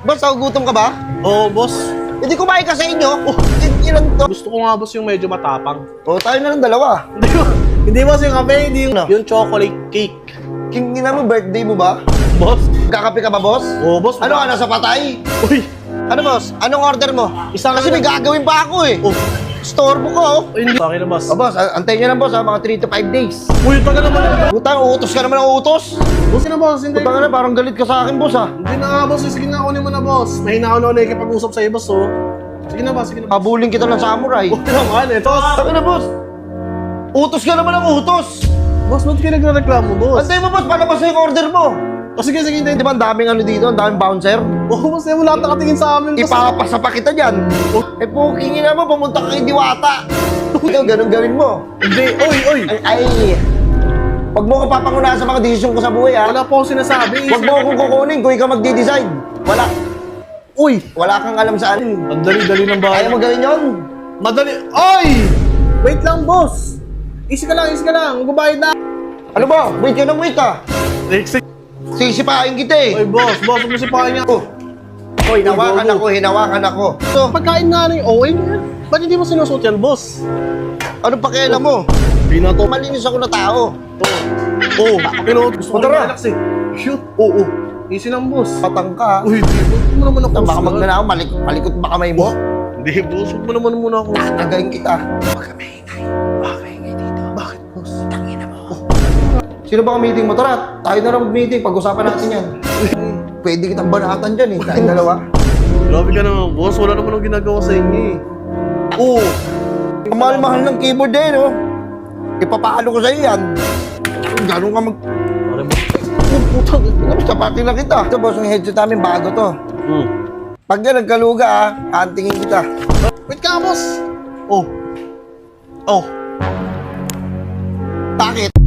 Boss, nagugutom ka ba? Oo, boss. Hindi kumain ka sa inyo. Ilan to? Gusto ko nga, boss, yung medyo matapang. Tayo na ng dalawa. Hindi, boss, yung kape, hindi yung, Ano? yung chocolate cake. Kingina mo, birthday mo ba? Boss? Kakape ka ba, boss? Oo, boss. Ano ka, nasa patay? Uy! Ano, boss? Anong order mo? Isang Kasi may gagawin pa ako eh. Oh, Storbo ko, oh. hindi. Sa akin na, boss. Boss, antayin nyo lang, boss, mga 3 to 5 days. Uy, taga naman na. Utang, utos ka naman ng utos. Boss na, boss. Hindi. Utang na, parang galit ka sa akin, boss, ah. Hindi na nga, boss. Sige na, kunin mo na, boss. Mahina ako na ulit kapag-usap sa'yo, boss, oh. Sige na, boss. Sige na, boss. Habulin kita ng samurai. Huwag naman, ito. Sabi na, boss. Utos ka naman ng utos. Boss, ba't ka nagreklamo, boss? Antayin mo, boss, palabas na yung order mo. O, sige, sige, hindi. Di ba ang daming ano dito, ang daming bouncer? Oo, boss, mo lahat nakatingin sa amin, boss. Ipapasa pa kita dyan. Pukingin na mo, pumunta ka kay Diwata. Ikaw, ganun gawin mo. Hindi, oy. Ay, huwag mo ka papangunahan sa mga desisyon ko sa buhay, ha? Wala po akong sinasabi. Huwag mo akong kukunin kung ikaw magdi-decide. Wala. Uy! Wala kang alam saan. Ang dali-dali ng bahay. Ayaw mo gawin yun? Madali. Oy! Wait lang, boss. Easy ka lang. Magbabayad na. Ano ba? Wait ka ng wait, ha? Sisipain kita, eh. Oy, boss, huwag mo sipahin niya. Oh. Hoy, hinawakan ako. So, Pagkain nga na yung OA niya. Ba't hindi mo sinusuot yan, boss? ano pakialam mo? Hindi na to. Malinis ako na tao. Oo. Pero gusto ko Tara. relax eh. Shoot. Oo. Easy lang, boss. Patang ka. Uy, di boss. Huwag mo naman ako. Baka magnanakaw, malikot ba kamay mo? Hindi, boss. Huwag mo naman muna ako. Tatagayin kita. Huwag ka maingay. Huwag ka maingay dito. Bakit, boss? Tangina mo. Sino ba ang meeting mo? Tara, tayo na lang mag-meeting. Pag-usapan natin yan. Pwede kitang banatan dyan, eh. Tayong dalawa. Grabe ka naman, boss. Wala naman akong ginagawa sa inyo eh. Oo. Ang mahal-mahal ng keyboard eh, no? Ipapalo ko sa'yo yan. Gano'n ka mag... Pare, boss. Putang, sapatin na kita. Ito, boss, yung headset namin, bago to. Pag yan nagkaluga, antingin kita. Wait ka, boss. Oh. Bakit?